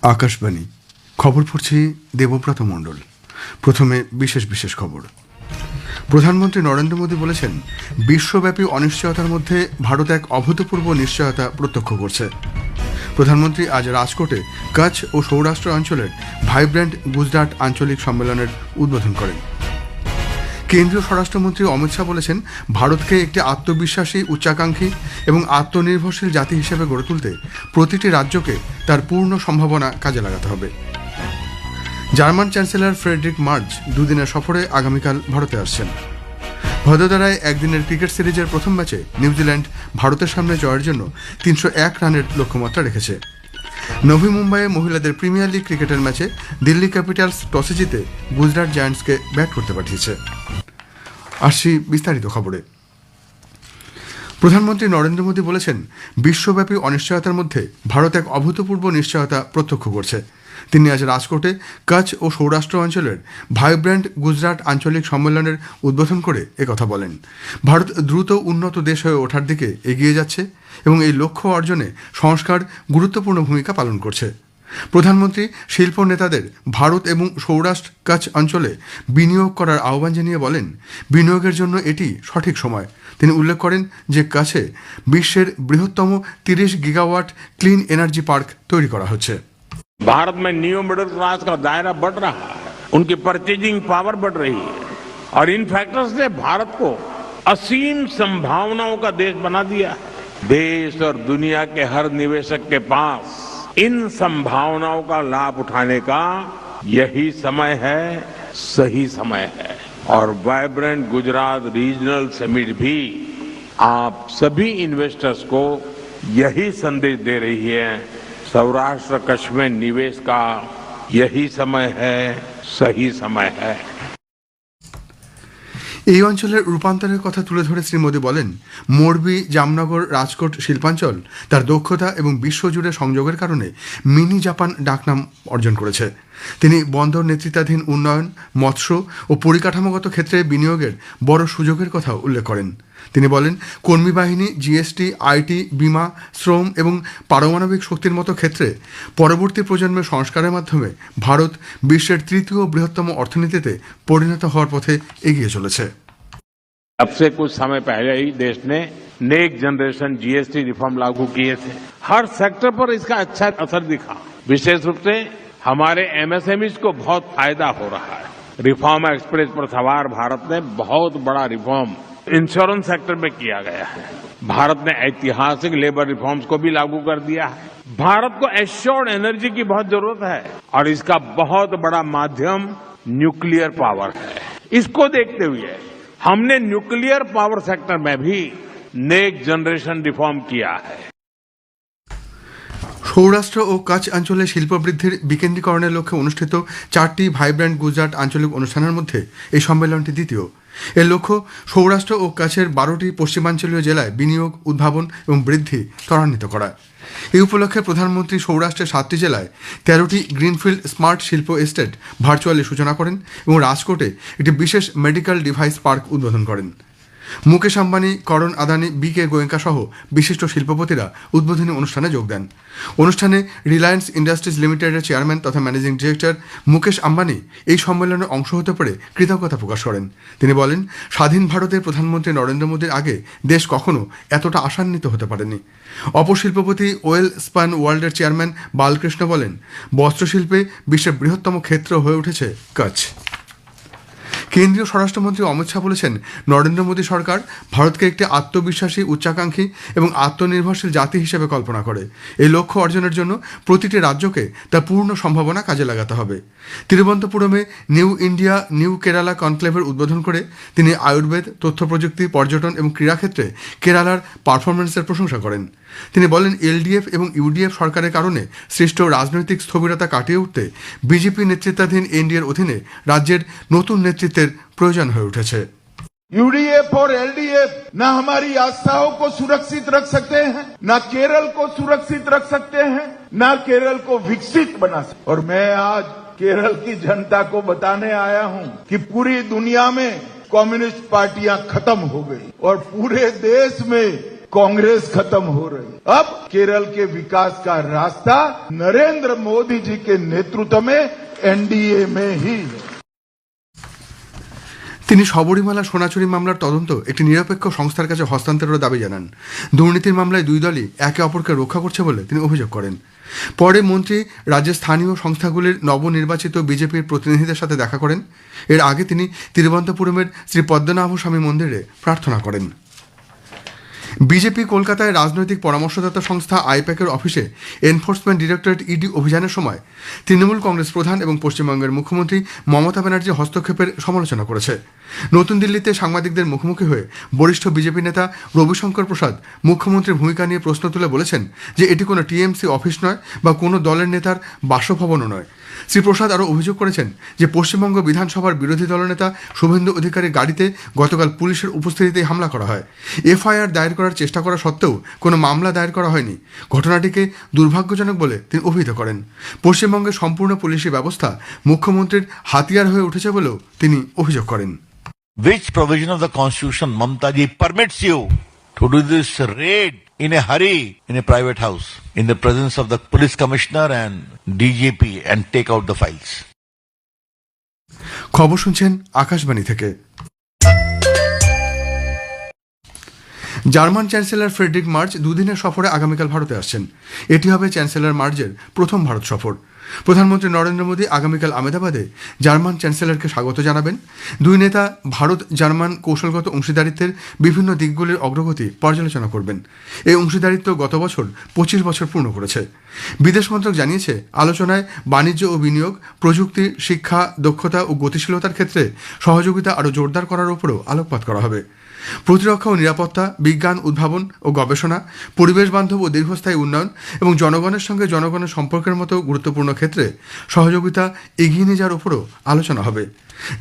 আকাশবাণী খবর পড়ছি দেবব্রত মণ্ডল। প্রথমে বিশেষ বিশেষ খবর। প্রধানমন্ত্রী নরেন্দ্র মোদী বলেছেন, বিশ্বব্যাপী অনিশ্চয়তার মধ্যে ভারত এক অভূতপূর্ব নিশ্চয়তা প্রত্যক্ষ করছে। প্রধানমন্ত্রী আজ রাজকোটে কচ্ছ ও সৌরাষ্ট্র অঞ্চলের ভাইব্র্যান্ট গুজরাট আঞ্চলিক সম্মেলনের উদ্বোধন করেন। কেন্দ্রীয় স্বরাষ্ট্রমন্ত্রী অমিত শাহ বলেছেন, ভারতকে একটি আত্মবিশ্বাসী, উচ্চাকাঙ্ক্ষী এবং আত্মনির্ভরশীল জাতি হিসেবে গড়ে তুলতে প্রতিটি রাজ্যকে তার পূর্ণ সম্ভাবনা কাজে লাগাতে হবে। জার্মান চ্যান্সেলর ফ্রেডরিক মার্জ দুদিনের সফরে আগামীকাল ভারতে আসছেন। ভদোদরায় একদিনের ক্রিকেট সিরিজের প্রথম ম্যাচে নিউজিল্যান্ড ভারতের সামনে জয়ের জন্য ৩০১ রানের লক্ষ্যমাত্রা রেখেছে। নভি মুম্বাইয়ে মহিলাদের প্রিমিয়ার লিগ ক্রিকেটের ম্যাচে দিল্লি ক্যাপিটালস টসে জিতে গুজরাট জায়ান্টসকে ব্যাট করতে পাঠিয়েছে। আসছি বিস্তারিত খবরে। প্রধানমন্ত্রী নরেন্দ্র মোদী বলেছেন, বিশ্বব্যাপী অনিশ্চয়তার মধ্যে ভারত এক অভূতপূর্ব নিশ্চয়তা প্রত্যক্ষ করছে। তিনি আজ রাজকোটে কচ্ছ ও সৌরাষ্ট্র অঞ্চলের ভাইব্র্যান্ট গুজরাট আঞ্চলিক সম্মেলনের উদ্বোধন করে একথা বলেন। ভারত দ্রুত উন্নত দেশ হয়ে ওঠার দিকে এগিয়ে যাচ্ছে এবং এই লক্ষ্য অর্জনে সংস্কার গুরুত্বপূর্ণ ভূমিকা পালন করছে। প্রধানমন্ত্রী শিল্প নেতাদের ভারত এবং সৌরাষ্ট্র কচ্ছ অঞ্চলে বিনিয়োগ করার আহ্বান জানিয়ে বলেন, বিনিয়োগের জন্য এটি সঠিক সময়। তিনি উল্লেখ করেন যে কচ্ছে বিশ্বের বৃহত্তম 30 গিগাওয়াট ক্লিন এনার্জি পার্ক তৈরি করা হচ্ছে। भारत में न्यू मिडिल क्लास का दायरा बढ़ रहा है, उनकी परचेजिंग पावर बढ़ रही है और इन फैक्टर्स ने भारत को असीम संभावनाओं का देश बना दिया है। देश और दुनिया के हर निवेशक के पास इन संभावनाओं का लाभ उठाने का यही समय है, सही समय है। और वाइब्रेंट गुजरात रीजनल समिट भी आप सभी इन्वेस्टर्स को यही संदेश दे रही है, सौराष्ट्र कच्छ में निवेश का यही समय है, सही समय है। এই অঞ্চলের রূপান্তরের কথা তুলে ধরে শ্রী মোদী বলেন, মোরবি, জামনগর, রাজকোট শিল্পাঞ্চল তার দক্ষতা এবং বিশ্বজুড়ে সংযোগের কারণে মিনি জাপান ডাকনাম অর্জন করেছে। তিনি বন্দর নেতৃত্বাধীন উন্নয়ন, মৎস্য ও পরিকাঠামোগত ক্ষেত্রে বিনিয়োগের বড় সুযোগের কথা উল্লেখ করেন। তিনি বলেন, কর্মী বাহিনী, জিএসটি, আইটি, বিমা, শ্রম এবং পারমাণবিক শক্তির মতো ক্ষেত্রে পরবর্তী প্রজন্মের সংস্কারের মাধ্যমে ভারত বিশ্বের তৃতীয় বৃহত্তম অর্থনীতিতে পরিণত হওয়ার পথে এগিয়ে চলেছে। अब से कुछ समय पहले ही देश ने नेक्स्ट जनरेशन जीएसटी रिफॉर्म लागू किए थे। हर सेक्टर पर इसका अच्छा असर दिखा। विशेष रूप से हमारे एमएसएमईज को बहुत फायदा हो रहा है। रिफॉर्म एक्सप्रेस पर सवार भारत ने बहुत बड़ा रिफॉर्म इंश्योरेंस सेक्टर में किया गया है। भारत ने ऐतिहासिक लेबर रिफॉर्म्स को भी लागू कर दिया है। भारत को एश्योर्ड एनर्जी की बहुत जरूरत है और इसका बहुत बड़ा माध्यम न्यूक्लियर पावर है। इसको देखते हुए हमने न्यूक्लियर पावर सेक्टर में भी नेक्स्ट जनरेशन रिफॉर्म किया है। সৌরাষ্ট্র ও কচ্ছ অঞ্চলে শিল্প বৃদ্ধির বিকেন্দ্রীকরণের লক্ষ্যে অনুষ্ঠিত 4টি ভাইব্র্যান্ট গুজরাট আঞ্চলিক অনুষ্ঠানের মধ্যে এই সম্মেলনটি দ্বিতীয়। এর লক্ষ্য সৌরাষ্ট্র ও কচ্ছের 12টি পশ্চিমাঞ্চলীয় জেলায় বিনিয়োগ, উদ্ভাবন এবং বৃদ্ধি ত্বরান্বিত করা। এই উপলক্ষে প্রধানমন্ত্রী সৌরাষ্ট্রের 7টি জেলায় 13টি গ্রিনফিল্ড স্মার্ট শিল্প এস্টেট ভার্চুয়ালি সূচনা করেন এবং রাজকোটে একটি বিশেষ মেডিকেল ডিভাইস পার্ক উদ্বোধন করেন। মুকেশ আম্বানি, করণ আদানি, বিকে গোয়েঙ্কা সহ বিশিষ্ট শিল্পপতিরা উদ্বোধনী অনুষ্ঠানে যোগ দেন। অনুষ্ঠানে রিলায়েন্স ইন্ডাস্ট্রিজ লিমিটেডের চেয়ারম্যান তথা ম্যানেজিং ডিরেক্টর মুকেশ আম্বানি এই সম্মেলনে অংশ হতে পেরে কৃতজ্ঞতা প্রকাশ করেন। তিনি বলেন, স্বাধীন ভারতের প্রধানমন্ত্রী নরেন্দ্র মোদীর আগে দেশ কখনো এতটা আশান্বিত হতে পারেনি। অপর শিল্পপতি ওয়েল স্পান ওয়ার্ল্ডের চেয়ারম্যান বালকৃষ্ণ বলেন, বস্ত্রশিল্পে বিশ্বের বৃহত্তম ক্ষেত্র হয়ে উঠেছে কচ্ছ। কেন্দ্রীয় স্বরাষ্ট্রমন্ত্রী অমিত শাহ বলেছেন, নরেন্দ্র মোদী সরকার ভারতকে একটি আত্মবিশ্বাসী, উচ্চাকাঙ্ক্ষী এবং আত্মনির্ভরশীল জাতি হিসেবে কল্পনা করে। এই লক্ষ্য অর্জনের জন্য প্রতিটি রাজ্যকে তার পূর্ণ সম্ভাবনা কাজে লাগাতে হবে। তিরুবনন্তপুরমে নিউ ইন্ডিয়া নিউ কেরালা কনক্লেভের উদ্বোধন করে তিনি আয়ুর্বেদ, তথ্য প্রযুক্তি, পর্যটন এবং ক্রীড়াক্ষেত্রে কেরালার পারফরমেন্সের প্রশংসা করেন। তিনি বলেন, এলডিএফ এবং ইউডিএফ সরকারের কারণে সৃষ্ট রাজনৈতিক স্থবিরতা কাটিয়ে উঠতে বিজেপি নেতৃত্বাধীন এনডিএর অধীনে রাজ্যের নতুন নেতৃত্বের প্রয়োজন হয়ে উঠেছে। यूडीएफ और एलडीएफ न हमारी आस्थाओं को सुरक्षित रख सकते हैं, न केरल को सुरक्षित रख सकते हैं, न केरल को विकसित बना सकते। और मैं आज केरल की जनता को बताने आया हूं कि पूरी दुनिया में कम्युनिस्ट पार्टियां खत्म हो गई और पूरे देश में कांग्रेस खत्म हो रही। अब केरल के विकास का रास्ता नरेंद्र मोदी जी के नेतृत्व में एनडीए में ही है। তিনি শবরীমালা সোনাচুরি মামলার তদন্ত একটি নিরপেক্ষ সংস্থার কাছে হস্তান্তরের দাবি জানান। দুর্নীতির মামলায় দুই দলই একে অপরকে রক্ষা করছে বলে তিনি অভিযোগ করেন। পরে মন্ত্রী রাজ্যের স্থানীয় সংস্থাগুলির নবনির্বাচিত বিজেপির প্রতিনিধিদের সাথে দেখা করেন। এর আগে তিনি তিরুবনন্তপুরমের শ্রী পদ্মনাভ স্বামী মন্দিরে প্রার্থনা করেন। বিজেপি কলকাতায় রাজনৈতিক পরামর্শদাতা সংস্থা আইপ্যাকের অফিসে এনফোর্সমেন্ট ডিরেক্টরেট ইডি অভিযানের সময় তৃণমূল কংগ্রেস প্রধান এবং পশ্চিমবঙ্গের মুখ্যমন্ত্রী মমতা ব্যানার্জি হস্তক্ষেপের সমালোচনা করেছে। নতুন দিল্লিতে সাংবাদিকদের মুখোমুখি হয়ে বরিষ্ঠ বিজেপি নেতা রবিশঙ্কর প্রসাদ মুখ্যমন্ত্রীর ভূমিকা নিয়ে প্রশ্ন তুলে বলেছেন যে এটি কোনো টিএমসি অফিস নয় বা কোনো দলের নেতার বাসভবনও নয়। শ্রী প্রসাদ আরও অভিযোগ করেছেন যে পশ্চিমবঙ্গ বিধানসভার বিরোধী দলনেতা শুভেন্দু অধিকারীর গাড়িতে গতকাল পুলিশের উপস্থিতিতেই হামলা করা হয়। এফআইআর দায়ের করার চেষ্টা করা সত্ত্বেও কোনো মামলা দায়ের করা হয়নি। ঘটনাটিকে দুর্ভাগ্যজনক বলে তিনি অভিহিত করেন। পশ্চিমবঙ্গের সম্পূর্ণ পুলিশি ব্যবস্থা মুখ্যমন্ত্রীর হাতিয়ার হয়ে উঠেছে বলেও তিনি অভিযোগ করেন। Which provision of the constitution, Mamta ji, permits you to do this raid in a hurry in a private house in the presence of the police commissioner and DGP and take out the files? খবর শুনছেন আকাশবাণী থেকে। German chancellor Friedrich March দুদিনের সফরে আগামীকাল ভারতে আসছেন। এটি হবে চ্যান্সেলর মার্চের প্রথম ভারত সফর। প্রধানমন্ত্রী নরেন্দ্র মোদী আগামীকাল আহমেদাবাদে জার্মান চ্যান্সেলরকে স্বাগত জানাবেন। দুই নেতা ভারত জার্মান কৌশলগত অংশীদারিত্বের বিভিন্ন দিকগুলির অগ্রগতি পর্যালোচনা করবেন। এই অংশীদারিত্ব গত বছর 25 বছর পূর্ণ করেছে। বিদেশ মন্ত্রক জানিয়েছে, আলোচনায় বাণিজ্য ও বিনিয়োগ, প্রযুক্তি, শিক্ষা, দক্ষতা ও গতিশীলতার ক্ষেত্রে সহযোগিতা আরও জোরদার করার উপরও আলোকপাত করা হবে। প্রতিরক্ষা ও নিরাপত্তা, বিজ্ঞান, উদ্ভাবন ও গবেষণা, পরিবেশ বান্ধব ও দীর্ঘস্থায়ী উন্নয়ন এবং জনগণের সঙ্গে জনগণের সম্পর্কের মতো গুরুত্বপূর্ণ ক্ষেত্রে সহযোগিতা এগিয়ে নিয়ে যাওয়ার উপরও আলোচনা হবে।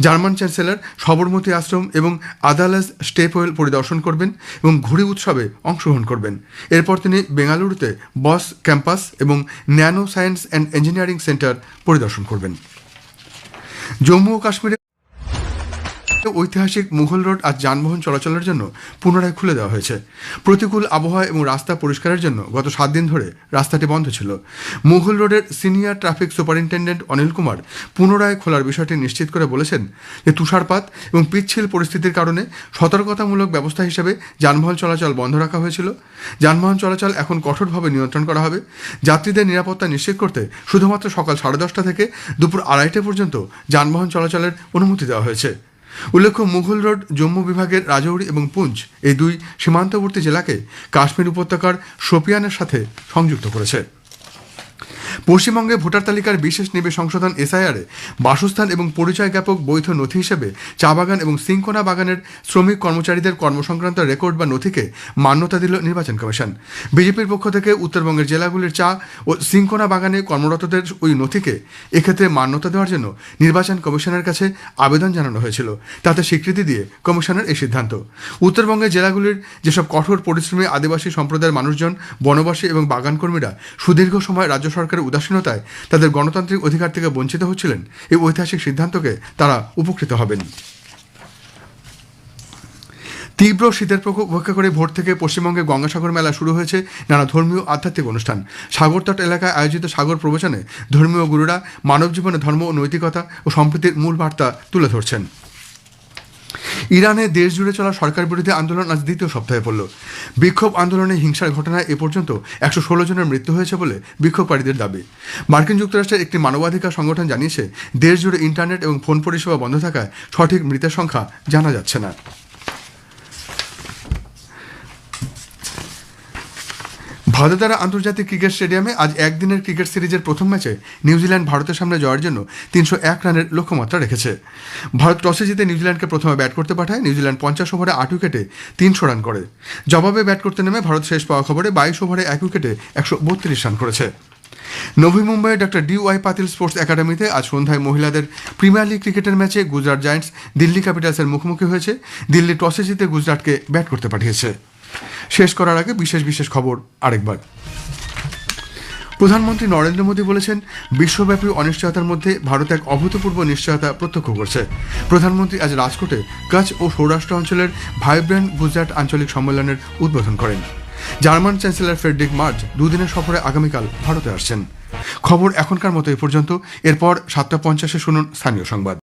জার্মান চ্যান্সেলর সবরমতী আশ্রম এবং আদালাজ স্টেপওয়েল পরিদর্শন করবেন এবং ঘুড়ি উৎসবে অংশগ্রহণ করবেন। এরপর তিনি বেঙ্গালুরুতে বস ক্যাম্পাস এবং nano science and engineering centre পরিদর্শন করবেন। জম্মু ও কাশ্মীরে ঐতিহাসিক মুঘল রোড আজ যানবাহন চলাচলের জন্য পুনরায় খুলে দেওয়া হয়েছে। প্রতিকূল আবহাওয়া এবং রাস্তা পরিষ্কারের জন্য গত 7 দিন ধরে রাস্তাটি বন্ধ ছিল। মুঘল রোডের senior traffic superintendent Anil Kumar পুনরায় খোলার বিষয়টি নিশ্চিত করে বলেছেন যে তুষারপাত এবং পিচ্ছিল পরিস্থিতির কারণে সতর্কতামূলক ব্যবস্থা হিসেবে যানবাহন চলাচল বন্ধ রাখা হয়েছিল। যানবাহন চলাচল এখন কঠোরভাবে নিয়ন্ত্রণ করা হবে। যাত্রীদের নিরাপত্তা নিশ্চিত করতে শুধুমাত্র সকাল 10:30 থেকে দুপুর 2:30 পর্যন্ত যানবাহন চলাচলের অনুমতি দেওয়া হয়েছে। উল্লেখ্য, মুঘল রোড জম্মু বিভাগের রাজৌরি এবং পুঞ্চ এই দুই সীমান্তবর্তী জেলাকে কাশ্মীর উপত্যকার শোপিয়ানের সাথে সংযুক্ত করেছে। পশ্চিমবঙ্গে ভোটার তালিকার বিশেষ নিবিড় সংশোধন এসআইআরে বাসস্থান এবং পরিচয় জ্ঞাপক বৈধ নথি হিসেবে চা বাগান এবং সিংকোনা বাগানের শ্রমিক কর্মচারীদের কর্মসংক্রান্ত রেকর্ড বা নথিকে মান্যতা দিল নির্বাচন কমিশন। বিজেপির পক্ষ থেকে উত্তরবঙ্গের জেলাগুলির চা ও সিংকোনা বাগানে কর্মরতদের ওই নথিকে এক্ষেত্রে মান্যতা দেওয়ার জন্য নির্বাচন কমিশনের কাছে আবেদন জানানো হয়েছিল। তাতে স্বীকৃতি দিয়ে কমিশনের এই সিদ্ধান্ত। উত্তরবঙ্গের জেলাগুলির যেসব কঠোর পরিশ্রমী আদিবাসী সম্প্রদায়ের মানুষজন, বনবাসী এবং বাগান কর্মীরা সুদীর্ঘ সময় রাজ্য সরকারের উদাসীনতায় তাদের গণতান্ত্রিক অধিকার থেকে বঞ্চিত হচ্ছিলেন, এই ঐতিহাসিক সিদ্ধান্তকে তারা উপকৃত হবেন। তীব্র শীতের প্রকোপ উপেক্ষা করে ভোর থেকে পশ্চিমবঙ্গে গঙ্গাসাগর মেলা শুরু হয়েছে নানা ধর্মীয় আধ্যাত্মিক অনুষ্ঠান। সাগরতট এলাকায় আয়োজিত সাগর প্রবচনে ধর্মীয় গুরুরা মানব জীবনে ধর্ম ও নৈতিকতা ও সম্প্রীতির মূল বার্তা তুলে ধরছেন। ইরানে দেশ জুড়ে চলা সরকার বিরোধী আন্দোলন আজ দ্বিতীয় সপ্তাহে পড়ল। বিক্ষোভ আন্দোলনে হিংসার ঘটনায় এ পর্যন্ত 116 জনের মৃত্যু হয়েছে বলে বিক্ষোভকারীদের দাবি। মার্কিন যুক্তরাষ্ট্রের একটি মানবাধিকার সংগঠন জানিয়েছে, দেশ জুড়ে ইন্টারনেট এবং ফোন পরিষেবা বন্ধ থাকায় সঠিক মৃতের সংখ্যা জানা যাচ্ছে না। ভাদোদারা আন্তর্জাতিক ক্রিকেট স্টেডিয়ামে আজ একদিনের ক্রিকেট সিরিজের প্রথম ম্যাচে নিউজিল্যান্ড ভারতের সামনে জয়ের জন্য 301 রানের লক্ষ্যমাত্রা রেখেছে। ভারত টসে জিতে নিউজিল্যান্ডকে প্রথমে ব্যাট করতে পাঠায়। নিউজিল্যান্ড 50 ওভারে 8 উইকেটে 300 রান করে। জবাবে ব্যাট করতে নেমে ভারত শেষ পাওয়া খবরে 22 ওভারে 1 উইকেটে 132 রান করেছে। নভি মুম্বাইয়ের ডক্টর DY পাতিল স্পোর্টস একাডেমিতে আজ সন্ধ্যায় মহিলাদের প্রিমিয়ার লিগ ক্রিকেটের ম্যাচে গুজরাট জায়ান্টস দিল্লি ক্যাপিটালসের মুখোমুখি হয়েছে। দিল্লি টসে জিতে গুজরাটকে ব্যাট করতে পাঠিয়েছে। শেষ করার আগে বিশেষ খবর আরেকবার। প্রধানমন্ত্রী নরেন্দ্র মোদী বলেছেন, বিশ্বব্যাপী অনিশ্চয়তার মধ্যে ভারত এক অভূতপূর্ব নিশ্চয়তা প্রত্যক্ষ করছে। প্রধানমন্ত্রী আজ রাজকোটে কচ্ছ ও সৌরাষ্ট্র অঞ্চলের ভাইব্রেন্ট গুজরাট আঞ্চলিক সম্মেলনের উদ্বোধন করেন। জার্মান চ্যান্সেলর ফ্রেডরিক মার্চ দুদিনের সফরে আগামীকাল ভারতে আসছেন। খবর এখনকার মতো এ পর্যন্ত। এরপর 7:50 শুনুন স্থানীয় সংবাদ।